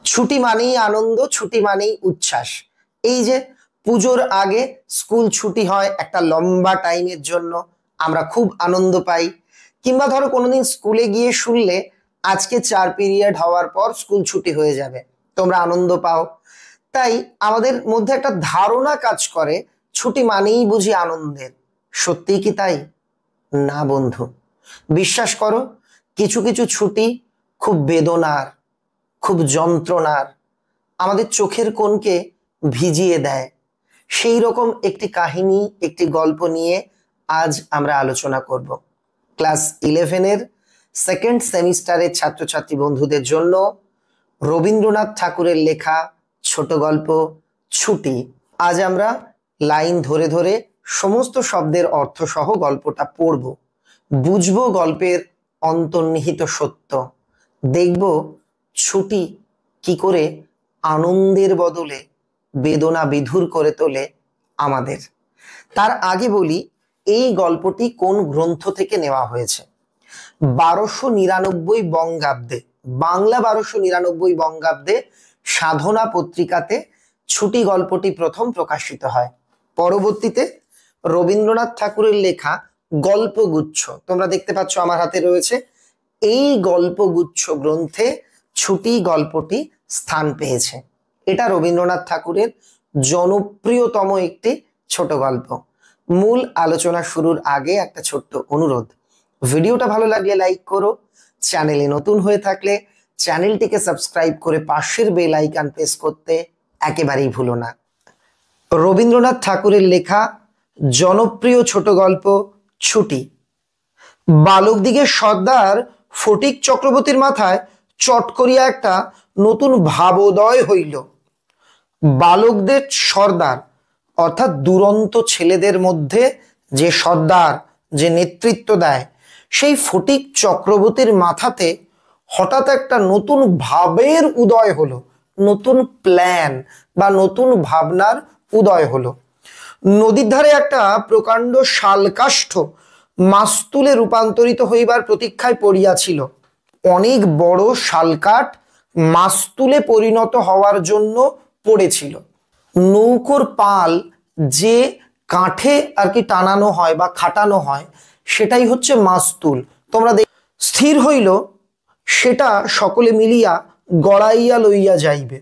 ছুটি মানেই আনন্দ, ছুটি মানেই উচ্ছ্বাস। এই যে পুজোর আগে স্কুল ছুটি হয় একটা লম্বা টাইমের জন্য, আমরা খুব আনন্দ পাই। কিংবা ধরো কোনোদিন স্কুলে গিয়ে শুনলে আজকে 4 পিরিয়ড হওয়ার পর স্কুল ছুটি হয়ে যাবে, তোমরা আনন্দ পাও। তাই আমাদের মধ্যে একটা ধারণা কাজ করে ছুটি মানেই বুঝি আনন্দের। সত্যিই কি তাই? না বন্ধু, বিশ্বাস করো, কিছু কিছু ছুটি খুব বেদনার, খুব যন্ত্রণার, আমাদের চোখের কোণকে ভিজিয়ে দেয়। সেই রকম একটি কাহিনী, একটি গল্প নিয়ে আজ আমরা আলোচনা করব। ক্লাস 11-এর সেকেন্ড সেমিস্টারের ছাত্রছাত্রী বন্ধুদের জন্য রবীন্দ্রনাথ ঠাকুরের লেখা ছোট গল্প ছুটি। আজ আমরা লাইন ধরে ধরে সমস্ত শব্দের অর্থ সহ গল্পটা পড়ব, বুঝবো গল্পের অন্তর্নিহিত সত্য, দেখব ছুটি কি করে আনন্দের বদলে বেদনা বিধুর করে তোলে আমাদের। তার আগে বলি এই গল্পটি কোন গ্রন্থ থেকে নেওয়া হয়েছে। 1299 বঙ্গাব্দে, বাংলা 1299 বঙ্গাব্দে সাধনা পত্রিকাতে ছুটি গল্পটি প্রথম প্রকাশিত হয়। পরবর্তীতে রবীন্দ্রনাথ ঠাকুরের লেখা গল্পগুচ্ছ, তোমরা দেখতে পাচ্ছ আমার হাতে রয়েছে, এই গল্পগুচ্ছ গ্রন্থে ছুটি গল্পটি স্থান পেয়েছে। এটা রবীন্দ্রনাথ ঠাকুরের জনপ্রিয়তম একটি ছোট গল্প। মূল আলোচনা শুরুর আগে একটা ছোট্ট অনুরোধ, ভিডিওটা ভালো লাগলে লাইক করো, চ্যানেলে নতুন হয়ে থাকলে চ্যানেলটিকে সাবস্ক্রাইব করে পাশের বেল আইকন প্রেস করতে একেবারেই ভুলো না। রবীন্দ্রনাথ ঠাকুরের লেখা জনপ্রিয় ছোট গল্প ছুটি। বালকদিগের সর্দার ফটিক চক্রবর্তীর মাথায় চট করিয়া একটা নতুন ভাবোদয় হইল। বালকদের সর্দার অর্থাৎ দুরন্ত ছেলেদের মধ্যে যে সর্দার, যে নেতৃত্ব দেয়, সেই ফটিক চক্রবর্তীর মাথাতে হঠাৎ একটা নতুন ভাবের উদয় হলো, নতুন প্ল্যান বা নতুন ভাবনার উদয় হলো। নদীর ধারে একটা প্রকাণ্ড শালকাষ্ঠ মাস্তুলে রূপান্তরিত হইবার প্রতীক্ষায় পড়িয়াছিল। অনেক বড় শালকাঠ মাস্তুলে পরিণত হওয়ার জন্য পড়েছিল। নৌকোর পাল যে কাঠে আর কি টানানো হয় বা খাটানো হয়, সেটাই হচ্ছে মাস্তুল। তোমরা স্থির হইল সেটা সকলে মিলিয়া গড়াইয়া লইয়া যাইবে।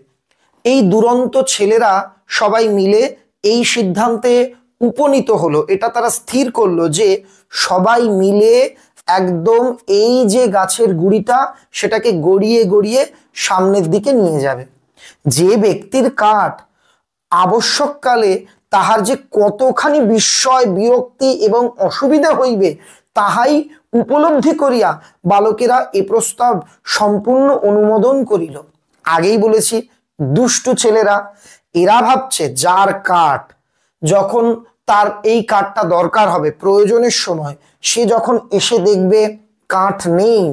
এই দুরন্ত ছেলেরা সবাই মিলে এই সিদ্ধান্তে উপনীত হলো, এটা তারা স্থির করলো যে সবাই মিলে একদম এই যে গাছের গুড়িটা, সেটাকে গড়িয়ে গড়িয়ে সামনের দিকে নিয়ে যাবে। যে ব্যক্তির কাঠ আবশ্যককালে তাহার যে কতখানি বিস্ময়, বিরক্তি এবং অসুবিধা হইবে তাহাই উপলব্ধি করিয়া বালকেরা এ প্রস্তাব সম্পূর্ণ অনুমোদন করিল। আগেই বলেছি, দুষ্টু ছেলেরা, এরা ভাবছে যার কাঠ, যখন তার এই কাঠটা দরকার হবে প্রয়োজনের সময়, সে যখন এসে দেখবে কাঠ নেই,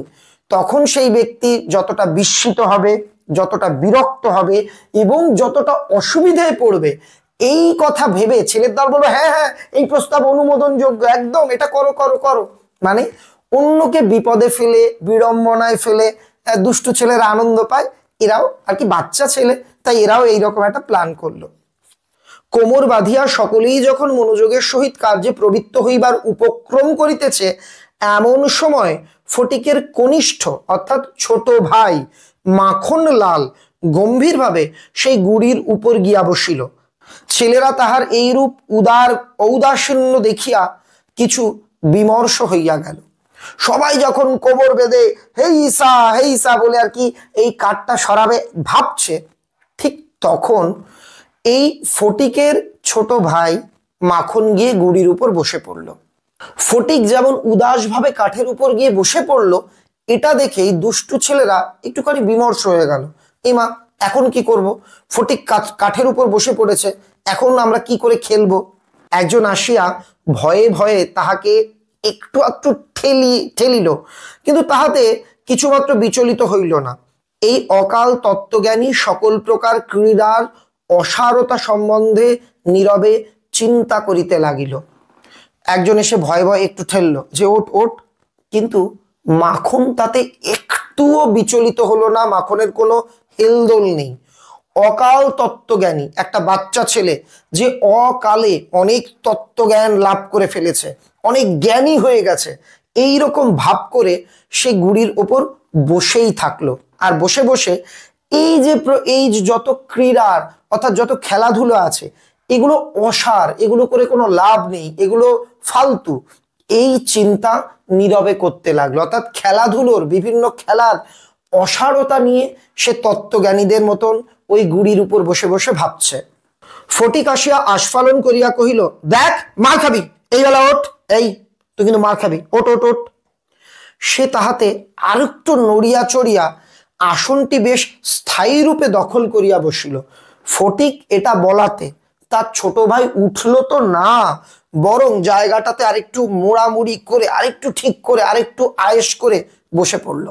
তখন সেই ব্যক্তি যতটা বিস্মিত হবে, যতটা বিরক্ত হবে এবং যতটা অসুবিধায় পড়বে, এই কথা ভেবে ছেলের দল বলবে হ্যাঁ হ্যাঁ এই প্রস্তাব অনুমোদনযোগ্য, একদম এটা করো করো করো। মানে অন্যকে বিপদে ফেলে, বিড়ম্বনায় ফেলে দুষ্টু ছেলেরা আনন্দ পায়, এরাও আর কি বাচ্চা ছেলে, তাই এরাও এইরকম একটা প্ল্যান করলো। কোমর বাঁধিয়া সকলেই যখন মনোযোগের সহিত কার্যে প্রবৃত্ত হইবার উপক্রম করিতেছে, এমন সময় ফটিকের কনিষ্ঠ অর্থাৎ ছোট ভাই মাখনলাল গম্ভীরভাবে সেই গুড়ির উপর গিয়া বসিল। ছেলেরা তাহার এইরূপ ঔদাসীন্য দেখিয়া কিছু বিমর্ষ হইয়া গেল। সবাই যখন কোমর বেঁধে হেই ঈসা বলে আর কি এই কাঠটা সরাবে ভাবছে, ঠিক তখন এই ফটিকের ছোট ভাই মাখন গিয়ে গুড়ির উপর বসে পড়ল। ফটিক যেমন উদাসভাবে কাঠের উপর গিয়ে বসে পড়ল, এটা দেখেই দুষ্টু ছেলেরা একটুখানি বিমর্ষ হয়ে গেল। মা, এখন কি করব? ফটিক কাঠের উপর বসে পড়েছে, এখন আমরা কি করে খেলবো? একজন আসিয়া ভয়ে ভয়ে তাহাকে একটু একটু ঠেলিল, কিন্তু তাহাতে কিছুমাত্র বিচলিত হইল না। এই অকাল তত্ত্বজ্ঞানী সকল প্রকার ক্রীড়ার অসারতা সম্বন্ধে নীরবে চিন্তা করিতে লাগিল। একজন এসে ভয়ে ভয়ে একটু ঠেললো যে ওঠ ওঠ, কিন্তু মাখন তাতে একটুও বিচলিত হলো না, মাখনের কোনো হেলদোল নেই। অকাল তত্ত্বজ্ঞানী একটা বাচ্চা ছেলে যে অকালে অনেক তত্ত্বজ্ঞান লাভ করে ফেলেছে, অনেক জ্ঞানী হয়ে গেছে, এই রকম ভাব করে সে গুড়ির ওপর বসেই থাকলো। আর বসে বসে এই যে যত ক্রীড়ার অর্থাৎ যত খেলাধুলো আছে এগুলো অসার, এগুলো করে কোনো লাভ নেই, এগুলো ফালতু, এই চিন্তা নীরবে করতে লাগলো। অর্থাৎ খেলাধুলোর বিভিন্ন খেলার অসারতা নিয়ে সে তত্ত্বজ্ঞানীদের মতন ওই গুড়ির উপর বসে বসে ভাবছে। ফটিক আসিয়া আস্ফালন করিয়া কহিল, দেখ মার খাবি, এই বেলা ওঠ, এই তুই কিন্তু মার খাবি, ওট ওট ওট। সে তাহাতে আরেকটু নড়িয়া চড়িয়া আসনটি বেশ স্থায়ী রূপে দখল করিয়া বসিল। ফটিক এটা বলাতে তার ছোট ভাই উঠল তো না, বরং জায়গাটাতে আরেকটু মোড়ামুড়ি করে, আরেকটু ঠিক করে, আরেকটু আয়েশ করে বসে পড়ল।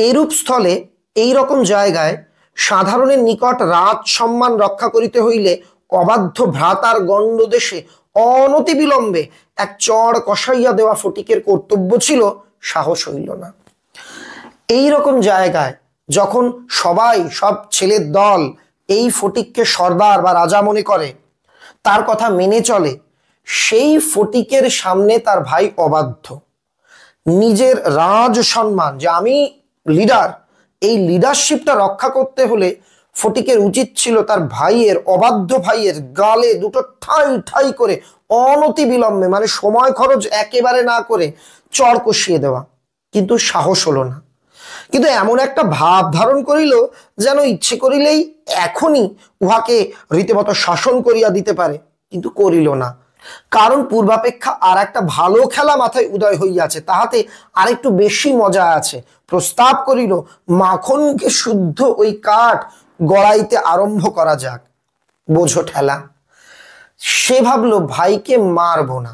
এরূপ স্থলে এই রকম জায়গায় সাধারণের নিকট রাজ সম্মান রক্ষা করিতে হইলে অবাধ্য ভ্রাতার গণ্ডদেশে অনতি বিলম্বে এক চড় কষাইয়া দেওয়া ফটিকের কর্তব্য ছিল, সাহস হইল না। এই রকম জায়গায় যখন সবাই, সব ছেলের দল এই ফটিককে সর্দার বা রাজা মনে করে, তার কথা মেনে চলে, সেই ফটিকের সামনে তার ভাই অবাধ্য। নিজের রাজ সম্মান, যে আমি লিডার, এই লিডারশিপটা রক্ষা করতে হলে ফটিকের উচিত ছিল তার ভাইয়ের, অবাধ্য ভাইয়ের গালে দুটো ঠাই ঠাই করে অনতি বিলম্বে, মানে সময় খরচ একেবারে না করে চড় কষিয়ে দেওয়া। কিন্তু সাহস হলো না। কিন্তু এমন একটা ভাব ধারণ করিল যেন ইচ্ছে করিলেই এখনই উহাকে রীতিমতো শাসন করিয়া দিতে পারে, কিন্তু করিল না। কারণ পূর্বাপেক্ষা আর একটা ভালো খেলা মাথায় উদয় হইয়াছে, তাহাতে আরেকটু বেশি মজা আছে। প্রস্তাব করিল, মাখনকে শুদ্ধ ওই কাঠ গড়াইতে আরম্ভ করা যাক, বোঝো ঠেলা। সে ভাবলো ভাইকে মারবো না,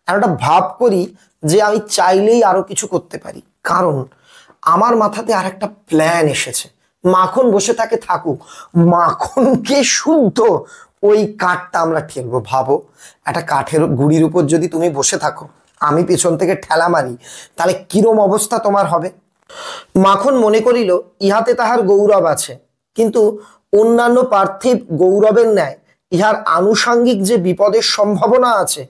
একটা ভাব করি যে আমি চাইলেই আরো কিছু করতে পারি, কারণ আমার মাথাতে আর একটা প্ল্যান এসেছে। মাখন বসে থাকে, থাকুক, মাখনকে শুদ্ধ ওই কাঠটা আমরা ঠেলবো। ভাবো, একটা কাঠের গুড়ির উপর যদি তুমি বসে থাকো, আমি পেছন থেকে ঠেলা মারি, তাহলে কিরম অবস্থা তোমার হবে। মাখন মনে করিল ইহাতে তাহার গৌরব আছে, কিন্তু অন্যান্য পার্থিব গৌরবের ন্যায় ইহার আনুষাঙ্গিক যে বিপদের সম্ভাবনা আছে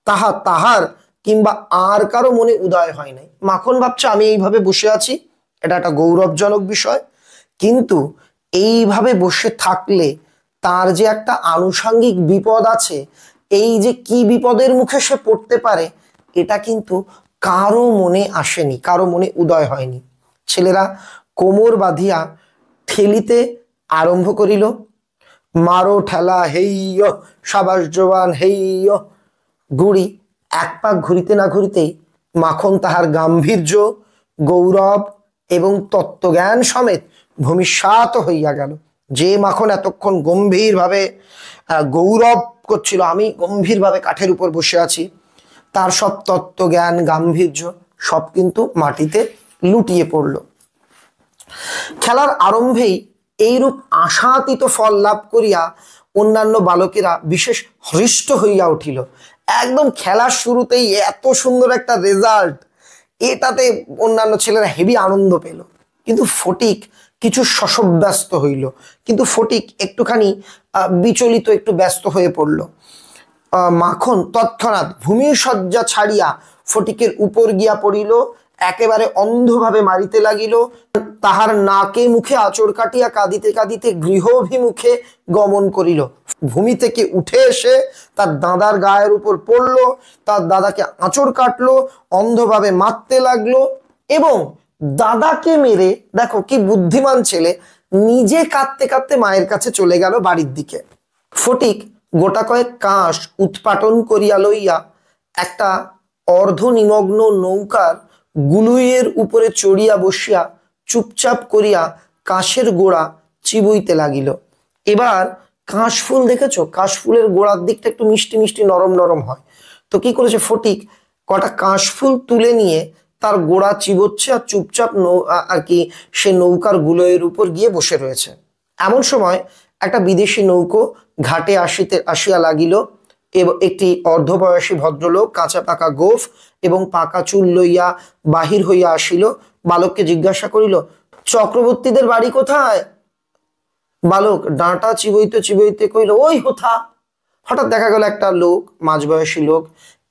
তাহা তাহার কিংবা আর কারো মনে উদয় হয় নাই। মাখন ভাবছে আমি এইভাবে বসে আছি, এটা একটা গৌরবজনক বিষয়, কিন্তু এইভাবে বসে থাকলে তার যে একটা আনুষাঙ্গিক বিপদ আছে, এই যে কি বিপদের মুখে সে পড়তে পারে, এটা কিন্তু কারো মনে আসেনি, কারো মনে উদয় হয়নি। ছেলেরা কোমর বাঁধিয়া ঠেলিতে আরম্ভ করিল। মারো ঠেলা, হেইয়, সাবাস জওয়ান, হেইয়। গুড়ি এক পাক ঘুরিতে না ঘুরিতেই মাখন তাহার গাম্ভীর্য, গৌরব এবং তত্ত্বজ্ঞান সমেত ভূমিসাৎ হইয়া গেল। যে মাখন এতক্ষণ গম্ভীরভাবে গৌরব করছিল, আমি গম্ভীরভাবে কাঠের উপর বসে আছি, তার সব তত্ত্বজ্ঞান, গাম্ভীর্য সব কিন্তু মাটিতে লুটিয়ে পড়ল। খেলার আরম্ভেই এইরূপ আশাতীত ফল লাভ করিয়া অন্যান্য বালকেরা বিশেষ হৃষ্ট হইয়া উঠিল। একদম খেলার শুরুতেই এত সুন্দর একটা রেজাল্ট, এটাতে অন্যান্য ছেলেরা হেভি আনন্দ পেল। কিন্তু ফটিক কিছু শশব্যস্ত হইল, কিন্তু ফটিক একটুখানি বিচলিত, একটু ব্যস্ত হয়ে পড়ল। মাখন তৎক্ষণাৎ ভূমিশয্যা ছাড়িয়া ফটিকের উপর গিয়া পড়িল, একেবারে অন্ধভাবে মারিতে লাগিল। তাহার নাকে মুখে আঁচড় কাটিয়া কাঁদিতে কাঁদিতে গৃহাভিমুখে গমন করিল। ভূমি থেকে উঠে এসে তার দাদার গায়ের উপর পড়ল, তার দাদাকে আঁচড় কাটলো, অন্ধভাবে মারতে লাগলো এবং দাদাকে মেরে, দেখো কি বুদ্ধিমান ছেলে, নিজে কাঁদতে কাঁদতে মায়ের কাছে চলে গেল বাড়ির দিকে। ফটিক গোটা কয়েক কাঁস উৎপাটন করিয়া লইয়া একটা অর্ধ নিমগ্ন নৌকার গুলুইয়ের উপরে চড়িয়া বসিয়া চুপচাপ করিয়া কাশের গোড়া চিবুইতে লাগিল। এবার কাশফুল দেখেছো, কাশফুলের গোড়ার দিকটা একটু মিষ্টি মিষ্টি নরম নরম হয়, তো কি করেছে ফটিক, কটা কাশফুল তুলে নিয়ে তার গোড়া চিবোচ্ছে আর চুপচাপ আর কি সে নৌকার গুলইয়ের উপর গিয়ে বসে রয়েছে। এমন সময় একটা বিদেশি নৌকো ঘাটে আসিয়া লাগিল এবং একটি অর্ধবয়সী ভদ্রলোক কাঁচা পাকা গোফ এবং পাকা চুল লইয়া বাহির হইয়া আসিল। বালককে জিজ্ঞাসা করিল, চক্রবর্তীদের বাড়ি কোথায়? বালক ডাঁটা চিবইতে চিবইতে কইল, ওই হোথা। হঠাৎ দেখা গেল একটা লোক, মাঝবয়সী লোক,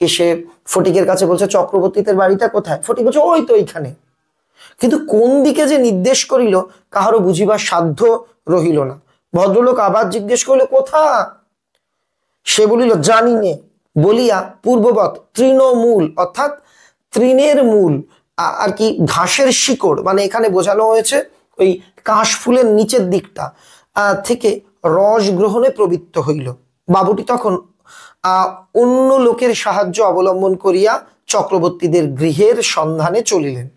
এসে ফটিকের কাছে বলছে, চক্রবর্তীদের বাড়িটা কোথায়? ফটিক বলছে, ওই তো এইখানে। কিন্তু কোন দিকে যে নির্দেশ করিল কাহারও বুঝিবার সাধ্য রহিল না। ভদ্রলোক আবার জিজ্ঞেস করিল, কোথা? সে বলিল, জানি নে। বলিয়া পূর্ববৎ তৃণমূল, অর্থাৎ তৃণের মূল আর কি, ঘাসের শিকড়, মানে এখানে বোঝানো হয়েছে ওই কাশ ফুলের নিচের দিকটা থেকে রস গ্রহণে প্রবৃত্ত হইল। বাবুটি তখন অন্য লোকের সাহায্য অবলম্বন করিয়া চক্রবর্তীদের গৃহের সন্ধানে চলিলেন।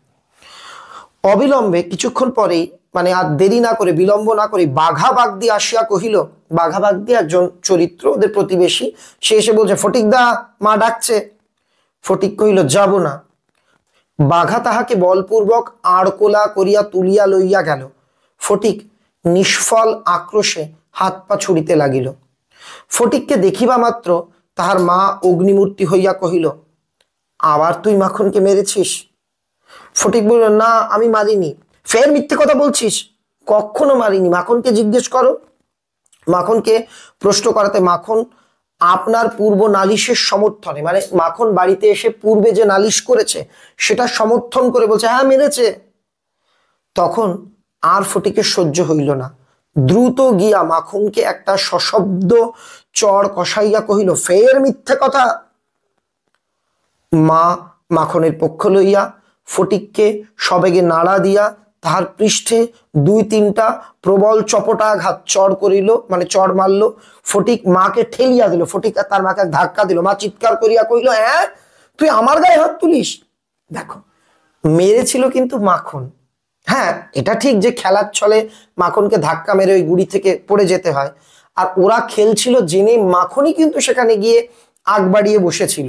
অবিলম্বে কিছুক্ষণ পরেই, মানে আর দেরি না করে, বিলম্ব না করে বাঘা বাগদি আসিয়া কহিল, বাঘা বাগদি একজন চরিত্র, ওদের প্রতিবেশী, সে এসে বলছে, ফটিক দা, মা ডাকছে। ফটিক কহিল, যাব না। বাঘা তাহাকে বলপূর্বক আড়কোলা করিয়া তুলিয়া লইয়া গেল। ফটিক নিষ্ফল আক্রোশে হাত পা ছুড়িতে লাগিল। ফটিককে দেখিবা মাত্র তাহার মা অগ্নিমূর্তি হইয়া কহিল, আবার তুই মাখনকে মেরেছিস? ফটিক বলল, না, আমি মারিনি। ফের মিথ্যে কথা বলছিস? কখনো মারিনি, মাখনকে জিজ্ঞেস করো। মাখনকে প্রশ্ন করাতে মাখন আপনার পূর্ব নালিশের সমর্থনে, মানে মাখন বাড়িতে এসে পূর্বে যে নালিশ করেছে সেটা সমর্থন করে বলছে, হ্যাঁ মেরেছে। তখন আর ফটিকের সহ্য হইল না। দ্রুত গিয়া মাখনকে একটা সশব্দ চড় কষাইয়া কহিল, ফের মিথ্যে কথা। মা মাখনের পক্ষ লইয়া ফটিককে সবেগে নাড়া দিয়া তাহার পৃষ্ঠে দুই তিনটা প্রবল চপটাঘাত চড় করিল, মানে চড় মারল। ফটিক মাকে ঠেলিয়া দিল। ফটিক তার মাকে ধাক্কা দিল। মা চিৎকার করিয়া কহিল, হ্যাঁ তুই আমার গায়ে হাত তুলিস? দেখো, মেরেছিল কিন্তু মাখন। হ্যাঁ, এটা ঠিক যে খেলার ছলে মাখনকে ধাক্কা মেরে ওই গুড়ি থেকে পড়ে যেতে হয়, আর ওরা খেলছিল জেনে মাখনই কিন্তু সেখানে গিয়ে আগ বাড়িয়ে বসেছিল।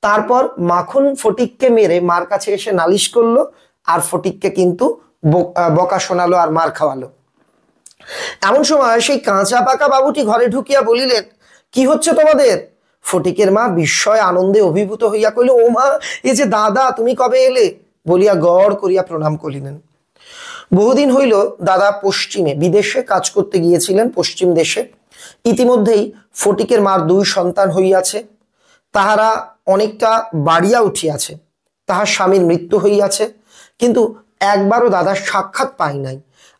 তারপর মাখন ফটিককে মেরে মার কাছে এসে নালিশ করলো, আর ফটিককে কিন্তু বকা শোনালো আর মার খাওয়ালো। এমন সময় সেই কাঁচা পাকা বাবুটি ঘরে ঢুকিয়া বলিলেন, কি হচ্ছে তোমাদের? ফটিকের মা বিস্ময় আনন্দে অভিভূত হইয়া কইল, ও মা, এই যে দাদা, তুমি কবে এলে? বলিয়া গড় করিয়া প্রণাম করিলেন। বহুদিন হইল দাদা পশ্চিমে বিদেশে কাজ করতে গিয়েছিলেন, পশ্চিম দেশে। ইতিমধ্যেই ফটিকের মার দুই সন্তান হইয়াছে, তাহারা অনেকটা বাড়িয়া উঠিয়াছে। তাহার স্বামীর মৃত্যু হইয়াছে, কিন্তু একবারও দাদার সাক্ষাৎ পাই নাই।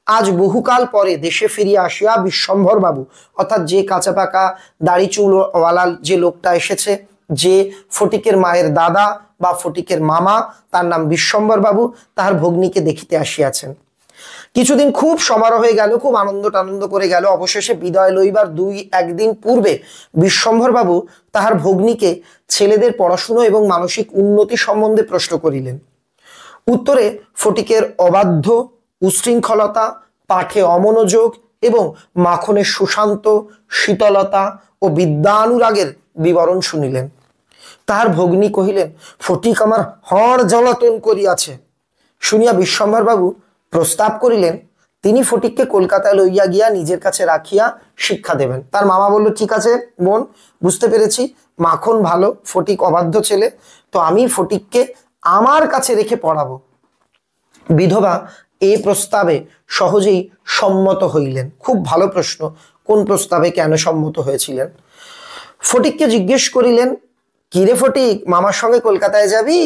আজ বহুকাল পরে দেশে ফিরিয়া আসিয়া বিশ্বম্ভর বাবু, অর্থাৎ যে কাঁচা পাকা দাড়ি চুলওয়ালা যে লোকটা এসেছে, যে ফটিকের মায়ের দাদা বা ফটিকের মামা, তার নাম বিশ্বম্ভর বাবু, তাহার ভগ্নীকে দেখিতে আসিয়াছেন। কিছুদিন খুব সমারোহ হয়ে গেল, খুব আনন্দ টানন্দ করে গেল। অবশেষে বিদায় লইবার দুই একদিন পূর্বে বিশ্বম্ভর বাবু তাহার ভগ্নীকে ছেলেদের পড়াশুনো এবং মানসিক উন্নতি সম্বন্ধে প্রশ্ন করিলেন। উত্তরে ফটিকের অবাধ্য, উশৃঙ্খলতা, পাঠে অমনোযোগ এবং মাখনের সুশান্ত, শীতলতা ও বিদ্যানুরাগের বিবরণ শুনিলেন। তাহার ভগ্নী কহিলেন, ফটিক আমার হড় জ্বালাতন করিয়াছে। শুনিয়া বিশ্বম্ভর বাবু প্রস্তাব করিলেন তিনি ফটিককে কলকাতায় লইয়া গিয়া নিজের কাছে রাখিয়া শিক্ষা দেবেন। তার মামা বলল, ঠিক আছে বোন, বুঝতে পেরেছি, মাখন ভালো, ফটিক অবাধ্য ছেলে, তো আমি ফটিককে আমার কাছে রেখে পড়াবো। বিধবা এই প্রস্তাবে সহজেই সম্মত হইলেন। খুব ভালো প্রশ্ন, কোন প্রস্তাবে কেন সম্মত হয়েছিলেন? ফটিককে জিজ্ঞেস করিলেন, কিরে ফটিক, মামার সঙ্গে কলকাতায় যাবি?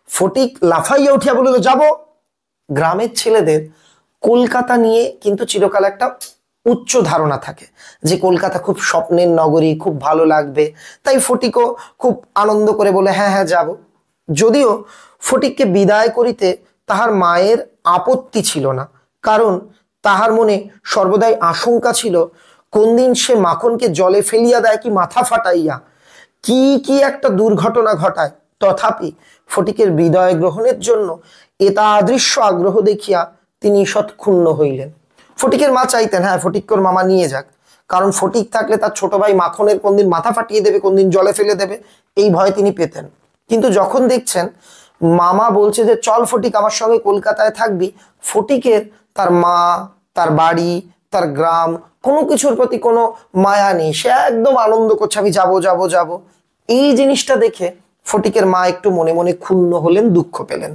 ফটিক লাফাইয়া উঠিয়া বলিল, যাব। গ্রামের ছেলেদের কলকাতা নিয়ে কিন্তু চিরকাল একটা উচ্চ ধারণা থাকে যে কলকাতা খুব স্বপ্নের নগরী, খুব ভালো লাগবে। তাই ফটিকও খুব আনন্দ করে বলে, হ্যাঁ হ্যাঁ যাব। যদিও ফটিককে বিদায় করিতে তাহার মায়ের আপত্তি ছিল না, কারণ তাহার মনে সর্বদাই আশঙ্কা ছিল কোন দিন সে মাখনকে জলে ফেলিয়া দেয় কি মাথা ফাটাইয়া কি কি একটা দুর্ঘটনা ঘটায়। তথাপি ফটিকের বিদায় গ্রহণের জন্য এতাদৃশ্য আগ্রহ দেখিয়া তিনি ঈষৎ ক্ষুণ্ণ হইলেন। ফটিকের মা চাইতেন, হ্যাঁ ফটিককে ওর মামা নিয়ে যাক, কারণ ফটিক থাকলে তার ছোট ভাই মাখনের কোনদিন মাথা ফাটিয়ে দেবে, কোনদিন জলে ফেলে দেবে, এই ভয় তিনি পেতেন। কিন্তু যখন দেখছেন মামা বলছে যে চল ফটিক আমার সঙ্গে কলকাতায় থাকবি, ফটিকের তার মা, তার বাড়ি, তার গ্রাম, কোনো কিছুর প্রতি কোনো মায়া নেই, সে একদম আনন্দ করছে, আমি যাবো যাবো যাবো। এই জিনিসটা দেখে ফটিকের মা একটু মনে মনে ক্ষুণ্ণ হলেন, দুঃখ পেলেন।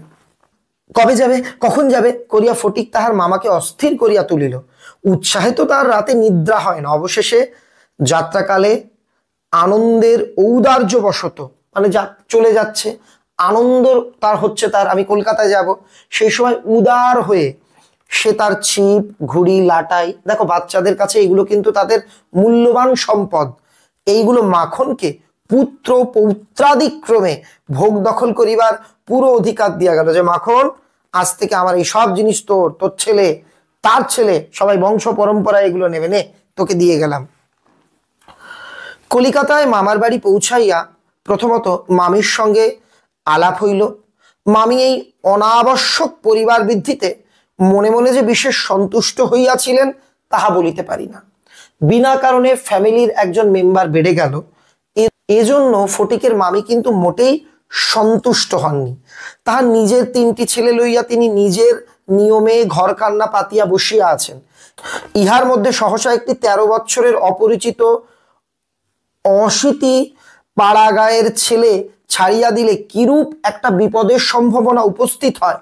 কবে যাবে, কখন যাবে করিয়া ফটিক তাহার মামাকে অস্থির করিয়া তুলিল। উৎসাহে তো তার রাতে নিদ্রা হয় না। অবশেষে যাত্রাকালে আনন্দের ঔদার্যবশত মানে চলে যাচ্ছে, আনন্দ তার হচ্ছে, তার আমি কলকাতায় যাব, সেই সময় উদার হয়ে সে তার ছিপ, ঘুড়ি, লাটাই, দেখো বাচ্চাদের কাছে এগুলো কিন্তু তাদের মূল্যবান সম্পদ, এইগুলো মাখনকে পুত্র পৌত্রাদিক্রমে ভোগ দখল করিবার পুরো অধিকার দেওয়া গেল, যে মাখন আজ থেকে আমার এই সব জিনিস তোর, তোর ছেলে, তার ছেলে, সবাই বংশ পরম্পরা এগুলো নেবে, নে তোকে দিয়ে গেলাম। কলিকাতায় মামার বাড়ি পৌঁছাইয়া প্রথমত মামির সঙ্গে আলাপ হইল। মামি এই অনাবশ্যক পরিবার বৃদ্ধিতে মনে মনে যে বিশেষ সন্তুষ্ট হইয়াছিলেন তাহা বলিতে পারি না। বিনা কারণে ফ্যামিলির একজন মেম্বার বেড়ে গেল, এজন্য ফটিকের মামি কিন্তু মোটেই সন্তুষ্ট হননি। তাহার নিজের 3টি ছেলে লইয়া তিনি নিজের নিয়মে ঘর কান্না পাতিয়া বসিয়া আছেন। ইহার মধ্যে সহসা একটি 13 বৎসরের অপরিচিত অশীতি পাড়াগাঁয়ের ছেলে ছাড়িয়া দিলে কিরূপ একটা বিপদের সম্ভাবনা উপস্থিত হয়।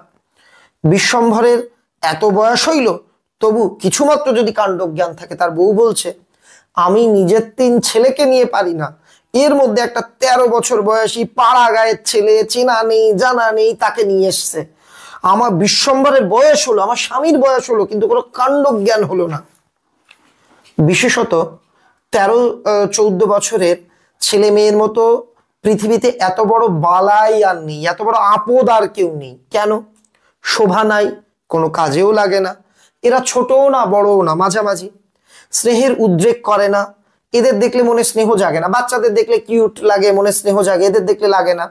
বিশ্বম্ভরের এত বয়স হইল, তবু কিছুমাত্র যদি কাণ্ডজ্ঞান থাকে। তার বউ বলছে, আমি নিজের 3 ছেলেকে নিয়ে পারি না, এর মধ্যে একটা 13 বছর বয়সী পাড়া গায়ের ছেলে, চেনা নেই জানা নেই, তাকে নিয়ে এসছে। আমার বিশ্বম্ভরের বয়স হলো, আমার স্বামীর বয়স হলো, কিন্তু কোনো কাণ্ডজ্ঞান হলো না। বিশেষত 13-14 বছরের ছেলে মেয়ের মতো পৃথিবীতে এত বড় বালাই আর নেই, এত বড় আপদ আর কেউ নেই। কেন? শোভা নাই, কোনো কাজেও লাগে না, এরা ছোটও না বড়ও না, মাঝামাঝি, স্নেহের উদ্রেক করে না, এদের দেখলে মনে স্নেহ জাগে না। বাচ্চাদের দেখলে কিউট লাগে, মনে স্নেহ জাগে, এদের দেখলে লাগে না।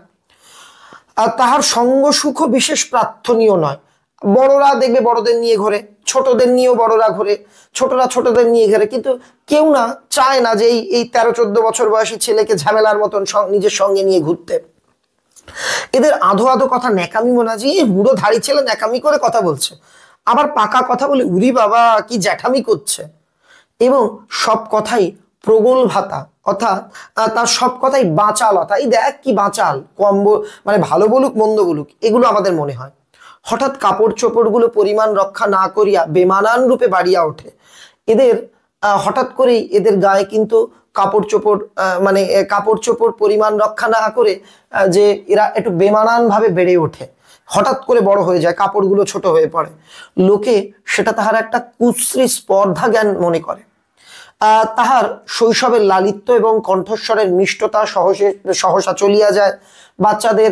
আর তাহার সঙ্গ সুখ বিশেষ প্রার্থনীয় নয়। বড়রা দেখবে বড়দের নিয়ে ঘোরে, ছোটদের নিয়েও বড়রা ঘোরে, ছোটরা ছোটদের নিয়ে ঘোরে, কিন্তু কেউ না চায় না যে এই 13-14 বছর বয়সী ছেলেকে ঝামেলার মতন নিজের সঙ্গে নিয়ে ঘুরতে। এদের আধো আধো কথা ন্যাকামি মনে হয়, যে বুড়ো ধাড়ি ছেলে ন্যাকামি করে কথা বলছে, আবার পাকা কথা বলে উরি বাবা কি জ্যাঠামি করছে। এবং সব কথাই প্রগল ভাতা, অর্থাৎ তার সব কথাই বাঁচালতা, এই দেখ কি বাঁচাল, কম মানে ভালো বলুক মন্দ বলুক, এগুলো আমাদের মনে হয়। হঠাৎ কাপড় চোপড়গুলো পরিমাণ রক্ষা না করিয়া বেমানান রূপে বাড়িয়া ওঠে। এদের হঠাৎ করেই এদের গায়ে কিন্তু কাপড় চোপড় মানে কাপড় চোপড় পরিমাণ রক্ষা না করে যে এরা একটু বেমানান ভাবে বেড়ে ওঠে, হঠাৎ করে বড় হয়ে যায়, কাপড়গুলো ছোট হয়ে পড়ে। লোকে সেটা তাহার একটা কুশ্রী স্পর্ধা জ্ঞান মনে করে। তাহার শৈশবের লালিত্য এবং কণ্ঠস্বরের মিষ্টতা সহসা চলিয়া যায়। বাচ্চাদের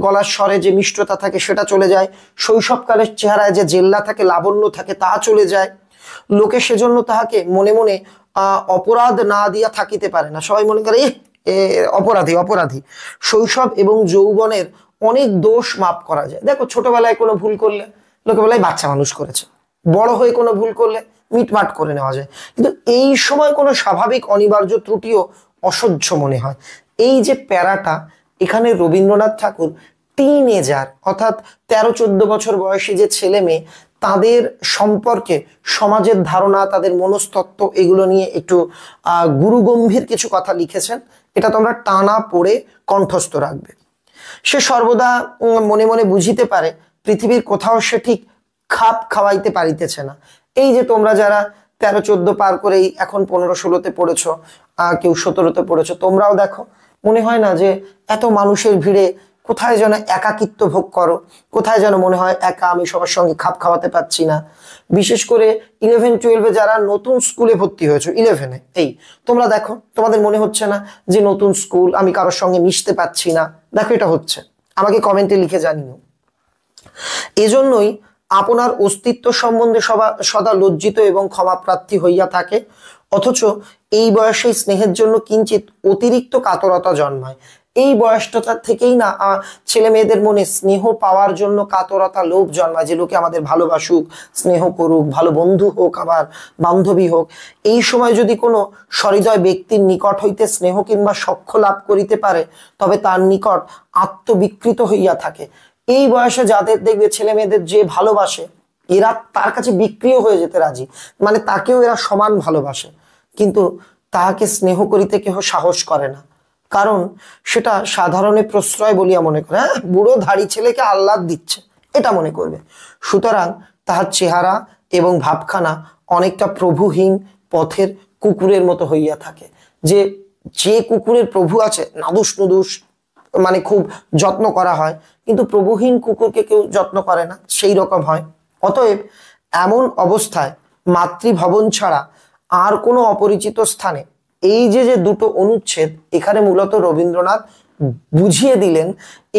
গলার স্বরে যে মিষ্টতা থাকে সেটা চলে যায়। শৈশবকালের চেহারায় যে জেল্লা থাকে, লাবণ্য থাকে, তা চলে যায়। লোকে সেজন্য তাহাকে মনে মনে অপরাধ না দিয়া থাকিতে পারে না। সবাই মনে করে অপরাধী অপরাধী। শৈশব এবং যৌবনের অনেক দোষ মাপ করা যায়। দেখো ছোটবেলায় কোনো ভুল করলে লোকে বলে বাচ্চা মানুষ করেছে, বড় হয়ে কোনো ভুল করলে মিটমাট করে নেওয়া যায়, কিন্তু এই সময় কোনো স্বাভাবিক অনিবার্য ত্রুটিও অসহ্য মনে হয়। এই যে প্যারাটা, এখানে রবীন্দ্রনাথ ঠাকুর টিনেজার অর্থাৎ 13-14 বছর বয়সী যে ছেলে মেয়ে, তাদের সম্পর্কে সমাজের ধারণা, তাদের মনস্তত্ত্ব, এগুলো নিয়ে একটু গুরুগম্ভীর কিছু কথা লিখেছেন। এটা তোমরা টানা পড়ে কণ্ঠস্থ রাখবে। সে সর্বদা মনে মনে বুঝিতে পারে পৃথিবীর কোথাও সে ঠিক খাপ খাওয়াইতে পারিতেছে না। এই যে তোমরা যারা 13-14 পার করেই এখন 15-16-তে পড়েছো, কেউ 17-তে পড়েছো, তোমরাও দেখো মনে হয় না যে এত মানুষের ভিড়ে কোথায় যেন একাকিত্ব ভোগ করো, কোথায় যেন মনে হয় একা, আমি সবার সঙ্গে খাপ খাওয়াতে পারছি না। বিশেষ করে 11-12-এ যারা নতুন স্কুলে ভর্তি হয়েছো, 11-এ, এই তোমরা দেখো তোমাদের মনে হচ্ছে না যে নতুন স্কুল, আমি কারোর সঙ্গে মিশতে পারছি না? দেখো এটা হচ্ছে, আমাকে কমেন্টে লিখে জানিও। এজন্যই আপনার অস্তিত্ব সম্বন্ধে সদা লজ্জিত এবং ক্ষমাপ্রার্থী হইয়া থাকে। অথচ এই বয়সে স্নেহের জন্য কিঞ্চিত অতিরিক্ত কাতরতা জন্মায়। এই বয়সটা থেকেই না ছেলে মেয়েদের মনে স্নেহ পাওয়ার জন্য কাতরতা, লোভ জন্মায়, যে লোকে আমাদের ভালোবাসুক, স্নেহ করুক, ভালো বন্ধু হোক, আবার বান্ধবী হোক। এই সময় যদি কোনো সহৃদয় ব্যক্তির নিকট হইতে স্নেহ কিংবা সখ্য লাভ করিতে পারে, তবে তার নিকট আত্মবিকৃত হইয়া থাকে। এই বয়সে যাদের দেখবে ছেলে মেয়েদের যে ভালোবাসে, এরা তার কাছে বিক্রিয় হয়ে যেতে রাজি, মানে তাকেও এরা সমান ভালোবাসে, কিন্তু তাহাকে স্নেহ করিতে কেহ সাহস করে না, কারণ সেটা সাধারণে প্রশ্রয় বলিয়া মনে করে। হ্যাঁ, বুড়ো ধাড়ি ছেলেকে আহ্লাদ দিচ্ছে, এটা মনে করবে। সুতরাং তাহার চেহারা এবং ভাবখানা অনেকটা প্রভুহীন পথের কুকুরের মতো হইয়া থাকে। যে যে কুকুরের প্রভু আছে, নাদুস নুদুস মানে খুব যত্ন করা হয়, কিন্তু প্রভুহীন কুকুরকে কেউ যত্ন করে না, সেই রকম হয়। অতএব এমন অবস্থায় মাতৃভবন ছাড়া আর কোনো অপরিচিত স্থানে এই যে যে দুটো অনুচ্ছেদ, এখানে মূলত রবীন্দ্রনাথ বুঝিয়ে দিলেন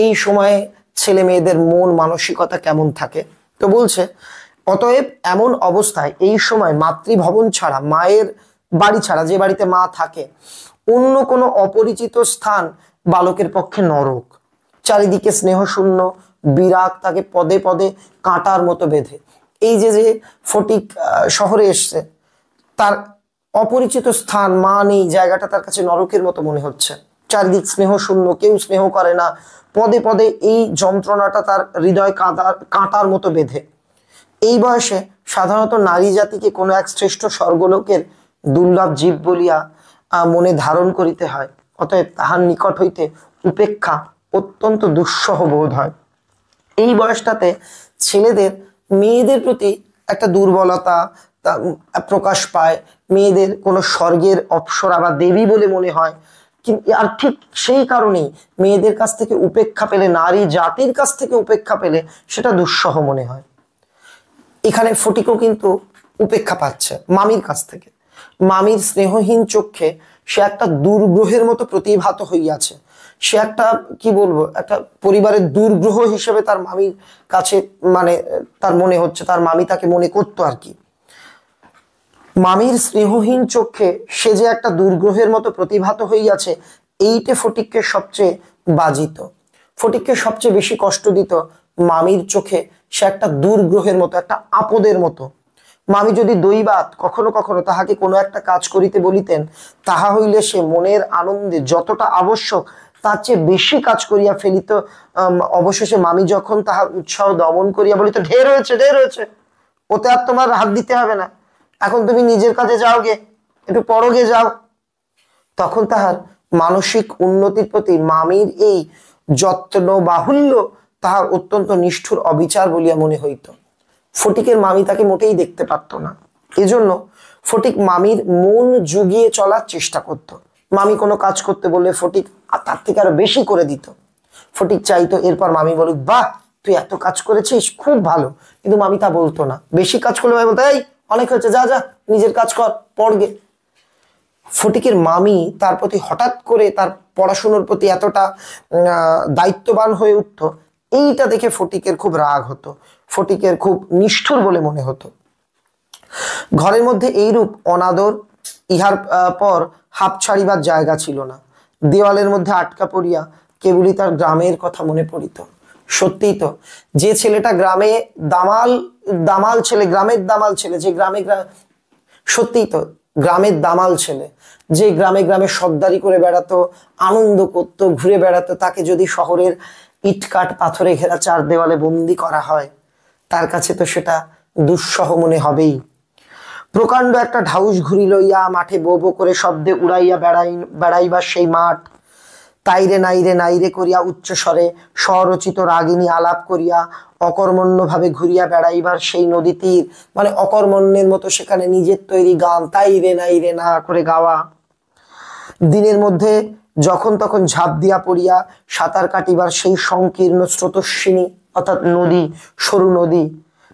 এই সময়ে ছেলে মেয়েদের মন মানসিকতা কেমন থাকে। তো বলছে, অতএব এমন অবস্থায় এই সময় মাতৃভবন ছাড়া, মায়ের বাড়ি ছাড়া, যে বাড়িতে মা থাকে, অন্য কোনো অপরিচিত স্থান বালকের পক্ষে নরক। চারিদিকে স্নেহশূন্য বিরাগ তাকে পদে পদে কাঁটার মতো বেঁধে। এই যে যে ফটিক শহরে এসছে, তার অপরিচিত স্থান, মা নেই, জায়গাটা তার কাছে নরকের মতো মনে হচ্ছে। চারিদিক স্নেহ শূন্য, কেউ স্নেহ করে না, পদে পদে এই যন্ত্রণাটা তার হৃদয় কাঁটার মতো বেঁধে। এই বয়সে সাধারণত নারী জাতিকে কোনো এক শ্রেষ্ঠ স্বর্গলোকের দুর্লভ জীব বলিয়া মনে ধারণ করিতে হয়। অতএব তাহার নিকট হইতে উপেক্ষা অত্যন্ত দুঃসহ বোধ হয়। এই বয়সটাতে ছেলেদের মেয়েদের প্রতি একটা দুর্বলতা প্রকাশ পায়, মেয়েদের কোনো স্বর্গের অপ্সরা বা দেবী বলে মনে হয়। আর ঠিক সেই কারণেই মেয়েদের কাছ থেকে উপেক্ষা পেলে, নারী জাতির কাছ থেকে উপেক্ষা পেলে সেটা দুঃসহ মনে হয়। এখানে ফটিকও কিন্তু উপেক্ষা পাচ্ছে মামির কাছ থেকে। মামির স্নেহহীন চোখে সে একটা দুর্গ্রহের মতো প্রতিভাত হইয়াছে। সে একটা, কি বলবো, একটা পরিবারের দুর্গ্রহ হিসেবে তার মামির কাছে, মানে তার মনে হচ্ছে, তার মামি তাকে মনে করতো আর কি। মামির স্নেহহীন চোখে সে যে একটা দুর্গ্রহের মতো প্রতিভাত হইয়াছে, এইটে ফটিককে সবচেয়ে বাজিত, ফটিককে সবচেয়ে বেশি কষ্ট দিত। মামির চোখে সে একটা দুর্গ্রহের মতো, একটা আপদের মতো। মামি যদি দৈবাত কখনো কখনো তাহাকে কোনো একটা কাজ করিতে বলিতেন, তাহা হইলে সে মনের আনন্দে যতটা আবশ্যক তার চেয়ে বেশি কাজ করিয়া ফেলিত। অবশেষে মামি যখন তাহার উৎসাহ দমন করিয়া বলিত, ঢের হয়েছে, ঢের হয়েছে, ওতে আর তোমার হাত দিতে হবে না, এখন তুমি নিজের কাজে যাও গে, একটু পরো গে যাও, তখন তাহার মানসিক উন্নতির প্রতি মামির এই যত্ন বাহুল্য তাহার অত্যন্ত নিষ্ঠুর অবিচার বলিয়া মনে হইত। ফটিকের মামি তাকে মোটেই দেখতে পারত না। এজন্য ফটিক মামির মন জুগিয়ে চলার চেষ্টা করত। মামি কোনো কাজ করতে বললে ফটিক তার থেকে আরো বেশি করে দিত। ফটিক চাইতো এরপর মামি বলুক, বাহ তুই এত কাজ করেছিস, খুব ভালো। কিন্তু মামি তা বলতো না। বেশি কাজ করলে মামি বলতো, এই অনেক হয়েছে, যা যা নিজের কাজ কর, পড়গে। ফটিকের মামি তার প্রতি হঠাৎ করে, তার পড়াশুনোর প্রতি এতটা দায়িত্ববান হয়ে উঠত, এইটা দেখে ফটিকের খুব রাগ হতো, ফটিকের খুব নিষ্ঠুর বলে মনে হতো। ঘরের মধ্যে এইরূপ অনাদর, ইহার পর হাঁপ ছাড়িবার জায়গা ছিল না। দেওয়ালের মধ্যে আটকা পড়িয়া কেবলই তার গ্রামের কথা মনে পড়িত। সত্যিই তো, যে ছেলেটা গ্রামে দামাল দামাল ছেলে, গ্রামের দামাল ছেলে, যে গ্রামে সত্যিই তো গ্রামের দামাল ছেলে, যে গ্রামে গ্রামে সর্দারি করে বেড়াতো, আনন্দ করতো, ঘুরে বেড়াতো, তাকে যদি শহরের ইটকাট পাথরে ঘেরা চার দেওয়ালে বন্দি করা হয়, তার কাছে তো সেটা দুঃসহ মনে হবেই। প্রকাণ্ড একটা ঢাউস ঘুরি লইয়া মাঠে বো বো করে শব্দে উড়াইয়া বেড়াইবার সেই মাঠ, তাইরে নাইরে নাইরে করিয়া উচ্চস্বরে স্বরচিত রাগিনী আলাপ করিয়া অকর্মণ্য ভাবে ঘুরিয়া বেড়াইবার সেই নদী তীর, মানে অকর্মণ্যের মতো সেখানে নিজের তৈরি গান তাইরে নাইরে না করে গাওয়া। দিনের মধ্যে যখন তখন ঝাঁপ দিয়া পড়িয়া সাঁতার কাটিবার সেই সংকীর্ণ স্রোতস্বিনী অর্থাৎ নদী, সরু নদী,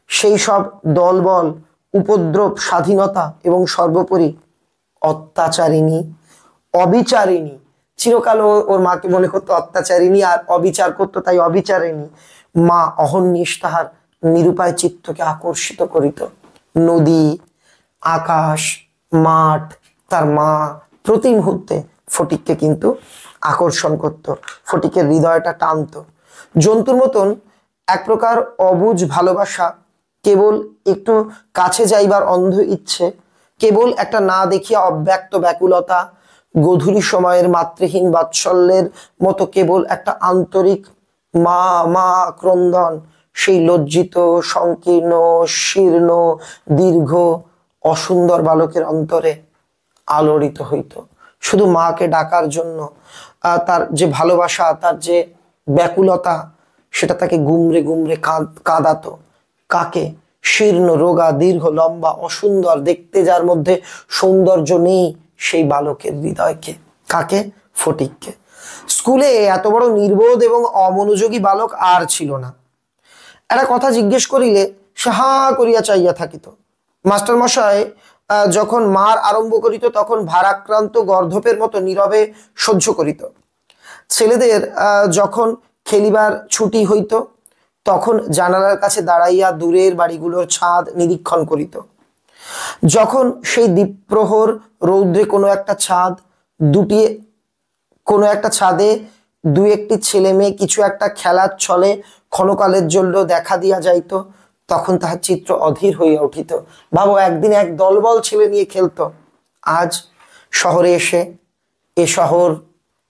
সেই সব দলবল, উপদ্রব, স্বাধীনতা এবং সর্বোপরি অত্যাচারিণী, অবিচারিণী। চিরকাল ওর মাকে মনে করতো অত্যাচারিণী, আর অবিচার করতো তাই অবিচারিণী। মা অহর্নিশ তাহার নিরুপায় চিত্তকে আকর্ষিত করিত। নদী, আকাশ, মাঠ, তার মা প্রতি মুহূর্তে ফটিককে কিন্তু আকর্ষণ করত, ফটিকের হৃদয়টা টানত। জন্তুর মতন এক প্রকার অবুঝ ভালোবাসা, কেবল একটু কাছে যাইবার অন্ধ ইচ্ছে, কেবল একটা না দেখিয়া অব্যক্ত ব্যাকুলতা, গধূলি সময়ের মাতৃহীন বাৎসল্যের মতো কেবল একটা আন্তরিক মা মা ক্রন্দন, সেই লজ্জিত, সংকীর্ণ, শীর্ণ, দীর্ঘ, অসুন্দর বালকের অন্তরে আলোড়িত হইত। শুধু মাকে ডাকার জন্য তার যে ভালোবাসা, তার যে ব্যাকুলতা, সেটা তাকে গুমরে গুমরে কাঁদাতো। কাকে? শীর্ণ, রোগা, দীর্ঘ, লম্বা, অসুন্দর, দেখতে যার মধ্যে সৌন্দর্য নেই, সেই বালকের হৃদয়কে, কাকে? ফটিককে। স্কুলে এত বড় নির্বোধ এবং অমনোযোগী বালক আর ছিল না। একটা কথা জিজ্ঞেস করিলে সে হা করিয়া চাইয়া থাকিত। মাস্টার মশাই যখন মার আরম্ভ করিত তখন ভারাক্রান্ত গর্ধপের মতো নীরবে সহ্য করিত। ছেলেদের যখন খেলিবার ছুটি হইত তখন জানালার কাছে দাঁড়াইয়া দূরের বাড়িগুলোর ছাদ নিরীক্ষণ করিত। যখন সেই দ্বীপ্রহর রৌদ্রে কোনো একটা ছাদে দু একটি ছেলে মেয়ে কিছু একটা খেলার ছলে ক্ষণকালের জন্য দেখা দিয়া যাইত, তখন তাহার চিত্র অধীর হইয়া উঠিত। ভাবো, একদিন এক দলবল ছেলে নিয়ে খেলতো, আজ শহরে এসে এ শহর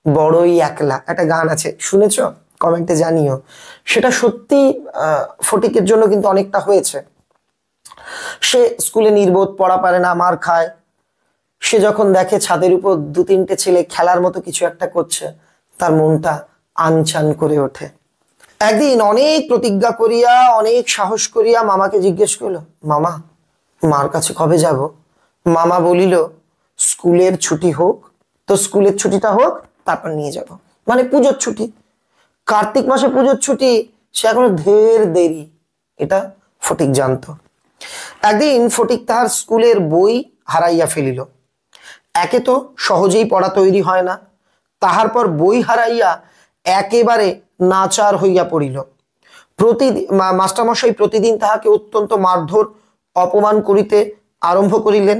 বড়ই একলা। একটা গান আছে, শুনেছ? কমেন্টে জানিও। সেটা সত্যি ফটিকের জন্য কিন্তু অনেকটা হয়েছে। সে স্কুলে নির্বোধ, পড়া পারে না, মার খায়। সে যখন দেখে ছাদের উপর দু তিনটে ছেলে খেলার মতো কিছু একটা করছে, তার মনটা আনচান করে ওঠে। একদিন অনেক প্রতিজ্ঞা করিয়া, অনেক সাহস করিয়া মামাকে জিজ্ঞেস করলো, মামা, মার কাছে কবে যাব? মামা বলিল, স্কুলের ছুটি হোক, তো স্কুলের ছুটিটা হোক, তারপর নিয়ে যাব। মানে পুজোর ছুটি, কার্তিক মাসে পুজোর ছুটি, সে এখনো ঢের দেরি, এটা ফটিক জানতো। একদিন ফটিক তাহার স্কুলের বই হারাইয়া ফেলিল। একে তো সহজেই পড়া তৈরি হয় না, তাহার পর বই হারাইয়া একেবারে নাচার হইয়া পড়িল। মাস্টারমশাই প্রতিদিন তাহাকে অত্যন্ত মারধর অপমান করিতে আরম্ভ করিলেন।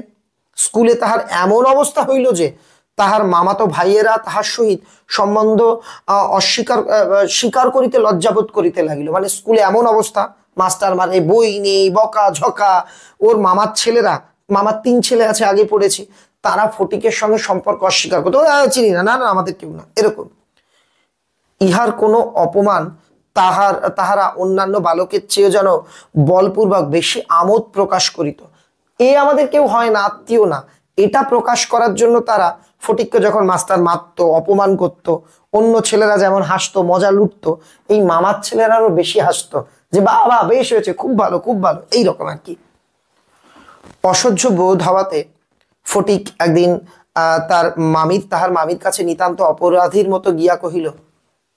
স্কুলে তাহার এমন অবস্থা হইল যে তাহার মামাতো ভাইয়েরা তাহার সহিত সম্বন্ধ স্বীকার করিতে লজ্জাবোধ করিতে লাগিল। মানে স্কুলে এমন অবস্থা, মাস্টার মানে, বই নেই, বকা ঝকা। ওর মামার ছেলেরা, মামার 3 ছেলে আছে, আগে পড়েছি, তারা ফটিকের সঙ্গে সম্পর্ক অস্বীকার করতো, চিনি না, না না আমাদের কেউ না, এরকম। ইহার কোনো অপমান তাহারা অন্যান্য বালকের চেয়ে যেন বলপূর্বক বেশি আমোদ প্রকাশ করিত। এ আমাদের কেউ হয় না, আত্মীয় না, এটা প্রকাশ করার জন্য তারা ফটিককে যখন মাস্টার মারত, অপমান করত, অন্য ছেলেরা যেমন হাসতো, মজা লুটতো, এই মামার ছেলেরা আরো বেশি হাসতো, যে বাবা বেশ হয়েছে, খুব ভালো খুব ভালো, এইরকম আর কি। অসহ্য বোধ হওয়াতে ফটিক একদিন তাহার মামির কাছে নিতান্ত অপরাধীর মতো গিয়া কহিল,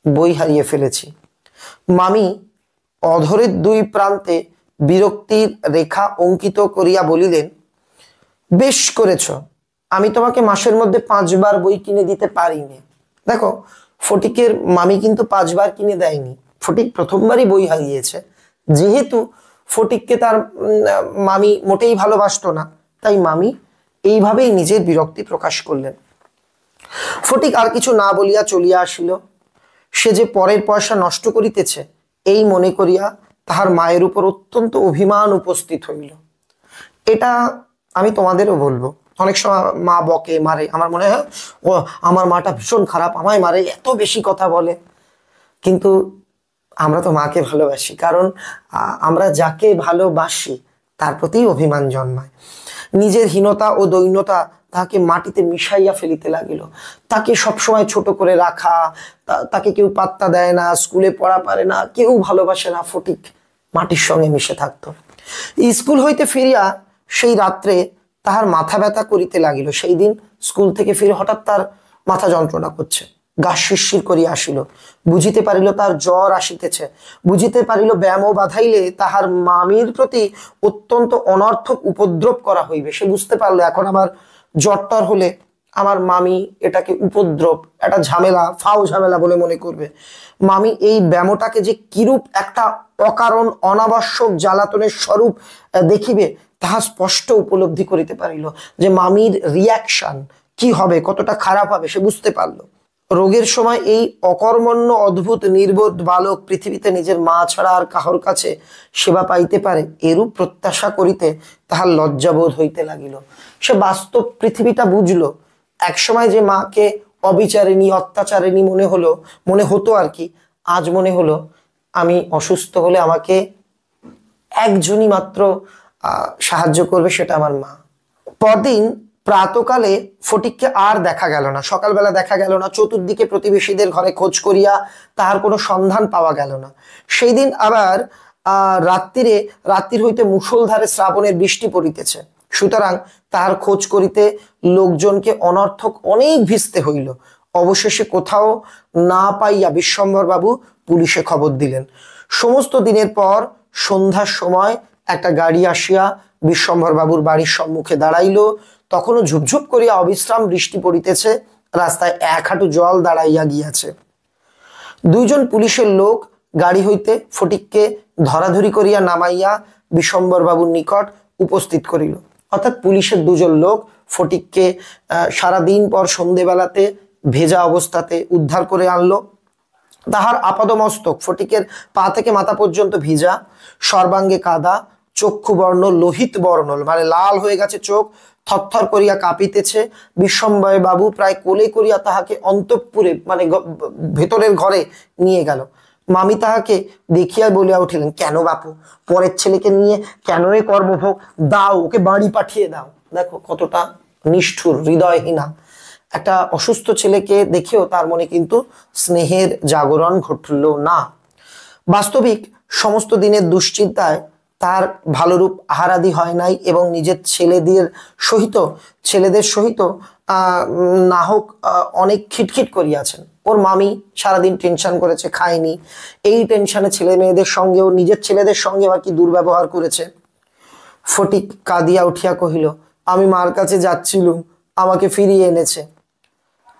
বই হারিয়ে ফেলেছি। মামি অধরের 2 প্রান্তে বিরক্তির রেখা অঙ্কিত করিয়া বলিলেন, বেশ করেছ, আমি তোমাকে মাসের মধ্যে 5 বার বই কিনে দিতে পারিনি। দেখো, ফটিকের মামি কিন্তু 5 বার কিনে দেয়নি, ফটিক প্রথমবারই বই হারিয়েছে। যেহেতু ফটিককে তার মামি মোটেই ভালোবাসতো না, তাই মামি এইভাবেই নিজের বিরক্তি প্রকাশ করলেন। ফটিক আর কিছু না বলিয়া চলিয়া আসিল। সে যে পরের পয়সা নষ্ট করিতেছে এই মনে করিয়া তাহার মায়ের উপর অত্যন্ত অভিমান উপস্থিত হইল। এটা আমি তোমাদেরও বলবো, অনেক সময় মা বকে, মারে, আমার মনে হয় ও আমার মাটা ভীষণ খারাপ, আমায় মারে, এত বেশি কথা বলে। কিন্তু আমরা তো মাকে ভালোবাসি, কারণ আমরা যাকে ভালোবাসি তার প্রতি অভিমান জন্মায়। নিজের হীনতা ও দৈন্যতা তাকে মাটিতে মিশাইয়া ফেলিতে লাগিল। তাকে সবসময় ছোট করে রাখা, তাকে কেউ পাত্তা দেয় না, স্কুলে পড়া পারে না, কেউ ভালোবাসে না। ফটিক মাটির সঙ্গে মিশে থাকতো। স্কুল হইতে ফিরিয়া সেই রাত্রে তাহার মাথা ব্যথা করিতে লাগিল। সেই দিন স্কুল থেকে ফিরে হঠাৎ তার মাথা যন্ত্রণা করছে, গা শিরশির করিয়া আসিল। বুঝিতে পারিল তার জ্বর আসিতেছে, বুঝিতে পারিল ব্যামো বাঁধাইলে তাহার মামির প্রতি অত্যন্ত অনর্থক উপদ্রব করা হইবে। সে বুঝতে পারলো এখন আমার জ্বরটার হলে আমার মামি এটাকে উপদ্রব, একটা ঝামেলা, ফাও ঝামেলা বলে মনে করবে। মামি এই ব্যামোটাকে যে কিরূপ একটা অকারণ অনাবশ্যক জ্বালাতনের স্বরূপ দেখিবে তাহা স্পষ্ট উপলব্ধি করিতে পারিল। যে মামির রিয়াকশন কি হবে, কতটা খারাপ হবে, সে বুঝতে পারলো। রোগের সময় এই অকর্মণ্য অদ্ভুত নির্বোধ বালক পৃথিবীতে নিজের মা ছাড়া আর কাহর কাছে সেবা পাইতে পারে এরূপ প্রত্যাশা করিতে তাহার লজ্জাবোধ হইতে লাগিল। সে বাস্তব পৃথিবীটা বুঝলো। একসময় যে মাকে অবিচারিণী, অত্যাচারিণী মনে হতো আর কি, আজ মনে হলো আমি অসুস্থ হলে আমাকে একজনই মাত্র সাহায্য করবে, সেটা আমার মা। পরদিন প্রাতকালে ফটিককে আর দেখা গেল না, সকালবেলা দেখা গেল না, চতুর্দিকে প্রতিবেশীদের ঘরে খোঁজ করিয়া তাহার কোনো সন্ধান পাওয়া গেল না। সেই দিন আবার রাত্রির হইতে মুষলধারে শ্রাবণের বৃষ্টি পড়িতেছে, সুতরাং তাহার খোঁজ করিতে লোকজনকে অনর্থক অনেক ভিজতে হইল। অবশেষে কোথাও না পাইয়া বিশ্বম্ভর বাবু পুলিশে খবর দিলেন। সমস্ত দিনের পর সন্ধ্যার সময় একটা গাড়ি আসিয়া বিশ্বম্ভর বাবুর বাড়ির সম্মুখে দাঁড়াইল। তখনও ঝুপঝুপ করিয়া অবিশ্রাম বৃষ্টি পড়িতেছে, রাস্তায় এক হাঁটু জল দাঁড়াইয়া গিয়াছে। দুইজন পুলিশের লোক গাড়ি হইতে ফটিককে ধরাধরি করিয়া নামাইয়া বিশ্বম্ভর বাবুর নিকট উপস্থিত করিল। অর্থাৎ পুলিশের দুজন লোক ফটিককে সারাদিন পর সন্ধেবেলাতে ভেজা অবস্থাতে উদ্ধার করে আনলো। তাহার আপাদমস্তক, ফটিকের পা থেকে মাথা পর্যন্ত ভিজা, সর্বাঙ্গে কাদা, চক্ষু বর্ণ লোহিত বর্ণ, মানে লাল হয়ে গেছে চোখ, থরথর করিয়া কাঁপিতেছে। বিশ্বম্ভর বাবু প্রায় কোলে করিয়া তাহাকে অন্তঃপুরে মানে ভেতরের ঘরে নিয়ে গেল। মামি তাহাকে দেখিয়া বলিয়া উঠিলেন, কেন বাপু, পরের ছেলেকে নিয়ে কেন এ কর্মভোগ, দাও, ওকে বাড়ি পাঠিয়ে দাও। দেখো কতটা নিষ্ঠুর, হৃদয়হীনা। একটা অসুস্থ ছেলেকে দেখেও তার মনে কিন্তু স্নেহের জাগরণ ঘটল না। বাস্তবিক সমস্ত দিনের দুশ্চিন্তায় তার ভালোরূপ আহারাদি হয় নাই এবং নিজের ছেলেদের সহিত না হোক অনেক খিটখিট করিয়াছেন। ওর মামি সারাদিন টেনশন করেছে, খায়নি, এই টেনশনে ছেলে মেয়েদের সঙ্গেও নিজের ছেলেদের সঙ্গে আর কি দুর্ব্যবহার করেছে। ফটিক কাঁদিয়া উঠিয়া কহিল, আমি মার কাছে যাচ্ছিলুম, আমাকে ফিরিয়ে এনেছে।